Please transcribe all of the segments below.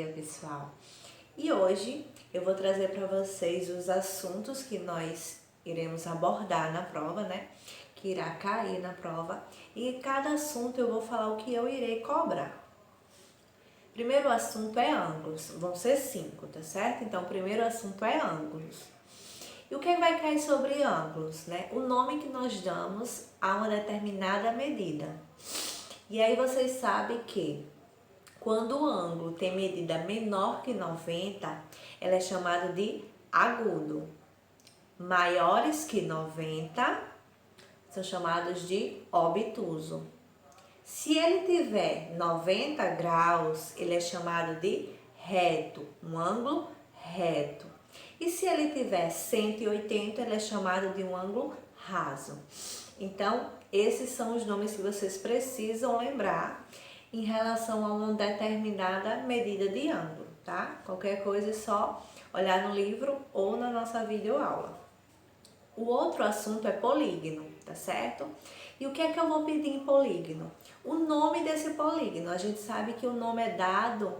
dia, pessoal! E hoje eu vou trazer para vocês os assuntos que nós iremos abordar na prova, né? Que irá cair na prova. E cada assunto eu vou falar o que eu irei cobrar. Primeiro assunto é ângulos, vão ser 5, tá certo? Então, o primeiro assunto é ângulos. E o que vai cair sobre ângulos, né? O nome que nós damos a uma determinada medida. E aí vocês sabem que quando o ângulo tem medida menor que 90, ela é chamada de agudo. Maiores que 90 são chamados de obtuso. Se ele tiver 90 graus, ele é chamado de reto, um ângulo reto. E se ele tiver 180, ele é chamado de um ângulo raso. Então, esses são os nomes que vocês precisam lembrar em relação a uma determinada medida de ângulo, tá? Qualquer coisa é só olhar no livro ou na nossa videoaula. O outro assunto é polígono, tá certo? E o que é que eu vou pedir em polígono? O nome desse polígono. A gente sabe que o nome é dado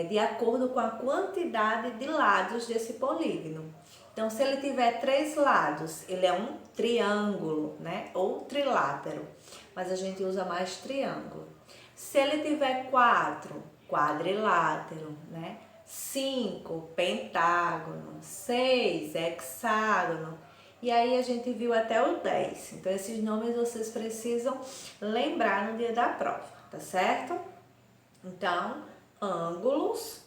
de acordo com a quantidade de lados desse polígono. Então, se ele tiver 3 lados, ele é um triângulo, né? Ou trilátero, mas a gente usa mais triângulo. Se ele tiver 4, quadrilátero, né? 5, pentágono, 6, hexágono. E aí a gente viu até o 10. Então, esses nomes vocês precisam lembrar no dia da prova, tá certo? Então, ângulos,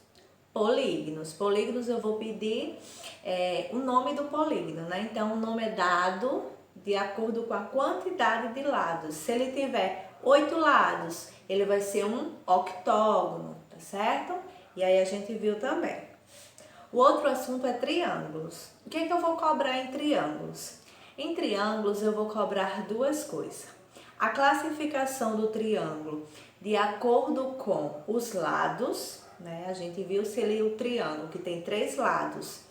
polígonos. Polígonos eu vou pedir o nome do polígono, né? Então, o nome é dado de acordo com a quantidade de lados. Se ele tiver 8 lados, ele vai ser um octógono, tá certo? E aí a gente viu também. O outro assunto é triângulos. O que é que eu vou cobrar em triângulos? Em triângulos eu vou cobrar duas coisas. A classificação do triângulo de acordo com os lados, né? A gente viu se ele o triângulo que tem 3 lados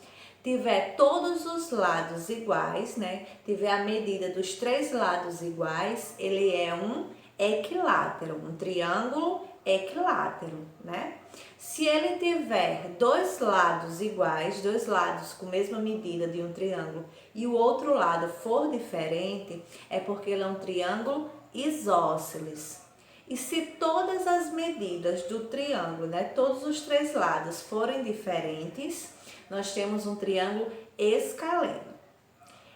tiver todos os lados iguais, né? Tiver a medida dos 3 lados iguais, ele é um equilátero, um triângulo equilátero, né? Se ele tiver 2 lados iguais, 2 lados com a mesma medida de um triângulo e o outro lado for diferente, é porque ele é um triângulo isósceles. E se todas as medidas do triângulo, né, todos os 3 lados forem diferentes, nós temos um triângulo escaleno.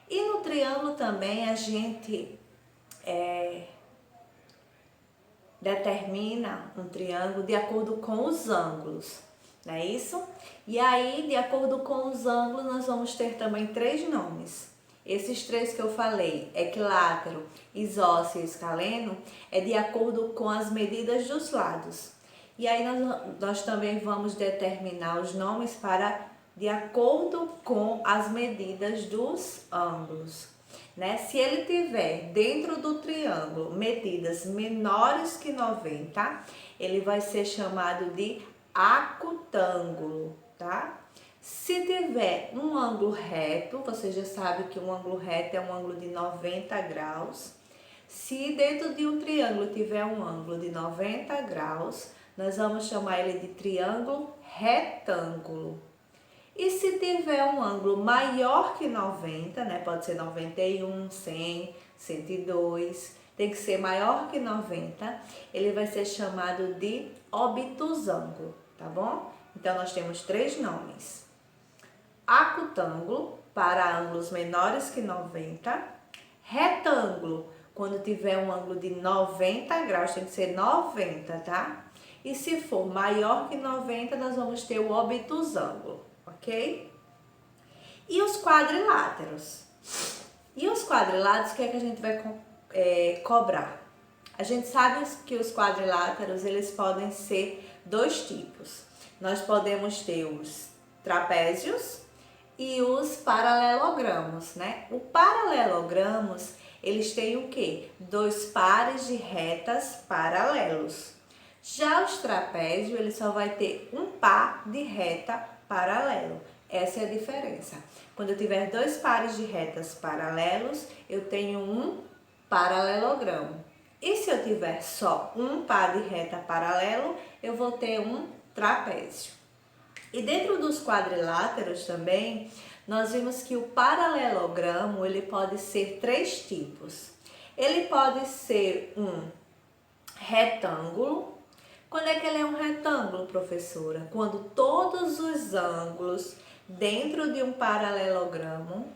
E no triângulo também a gente determina um triângulo de acordo com os ângulos, não é isso? E aí, de acordo com os ângulos, nós vamos ter também 3 nomes. Esses 3 que eu falei, equilátero, isósceles e escaleno, é de acordo com as medidas dos lados. E aí nós também vamos determinar os nomes para de acordo com as medidas dos ângulos, né? Se ele tiver dentro do triângulo medidas menores que 90, ele vai ser chamado de acutângulo, tá? Se tiver um ângulo reto, você já sabe que um ângulo reto é um ângulo de 90 graus. Se dentro de um triângulo tiver um ângulo de 90 graus, nós vamos chamar ele de triângulo retângulo. E se tiver um ângulo maior que 90, né? Pode ser 91, 100, 102, tem que ser maior que 90, ele vai ser chamado de obtusângulo, tá bom? Então, nós temos 3 nomes. Acutângulo, para ângulos menores que 90. Retângulo, quando tiver um ângulo de 90 graus, tem que ser 90, tá? E se for maior que 90, nós vamos ter o obtusângulo, ok? E os quadriláteros? E os quadriláteros, o que é que a gente vai cobrar? A gente sabe que os quadriláteros, eles podem ser 2 tipos. Nós podemos ter os trapézios e os paralelogramos, né? O paralelogramos, eles têm o quê? 2 pares de retas paralelos. Já os trapézios, ele só vai ter um par de reta paralelo. Essa é a diferença. Quando eu tiver 2 pares de retas paralelos, eu tenho um paralelogramo. E se eu tiver só um par de reta paralelo, eu vou ter um trapézio. E dentro dos quadriláteros também, nós vimos que o paralelogramo, ele pode ser 3 tipos. Ele pode ser um retângulo. Quando é que ele é um retângulo, professora? Quando todos os ângulos dentro de um paralelogramo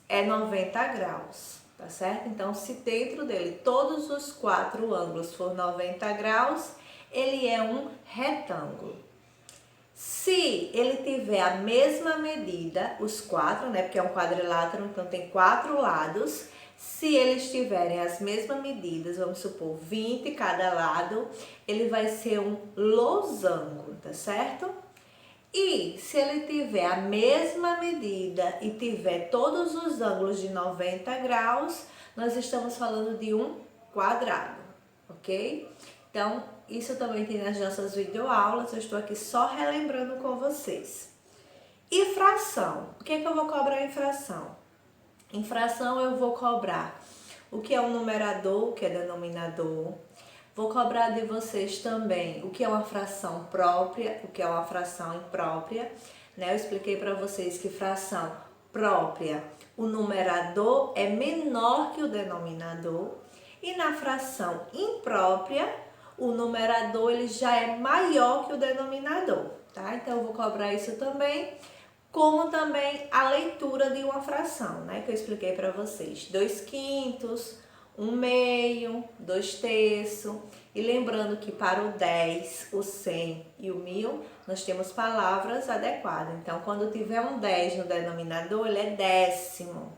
é 90 graus, tá certo? Então, se dentro dele todos os 4 ângulos for 90 graus, ele é um retângulo. Se ele tiver a mesma medida, os 4, né? Porque é um quadrilátero, então tem 4 lados. Se eles tiverem as mesmas medidas, vamos supor 20 cada lado, ele vai ser um losango, tá certo? E se ele tiver a mesma medida e tiver todos os ângulos de 90 graus, nós estamos falando de um quadrado, ok? Então, isso também tem nas nossas videoaulas, eu estou aqui só relembrando com vocês. E fração? O que é que eu vou cobrar em fração? Em fração eu vou cobrar o que é o numerador, o que é denominador. Vou cobrar de vocês também o que é uma fração própria, o que é uma fração imprópria. Né? Eu expliquei para vocês que fração própria, o numerador é menor que o denominador. E na fração imprópria, o numerador ele já é maior que o denominador. Tá? Então eu vou cobrar isso também. Como também a leitura de uma fração, né? Que eu expliquei para vocês. 2/5, 1/2, 2/3. E lembrando que para o 10, o 100 e o 1000, nós temos palavras adequadas. Então, quando tiver um 10 no denominador, ele é décimo.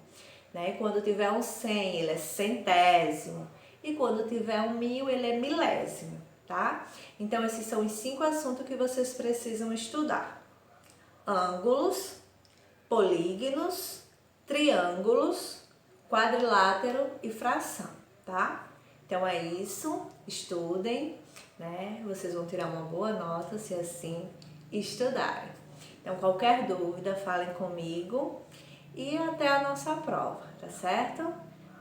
Né? Quando tiver um 100, ele é centésimo. E quando tiver um 1000, ele é milésimo, tá? Então, esses são os 5 assuntos que vocês precisam estudar. Ângulos, polígonos, triângulos, quadrilátero e fração, tá? Então é isso, estudem, né? Vocês vão tirar uma boa nota se assim estudarem. Então qualquer dúvida, falem comigo e até a nossa prova, tá certo?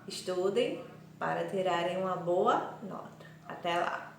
Estudem para tirarem uma boa nota. Até lá!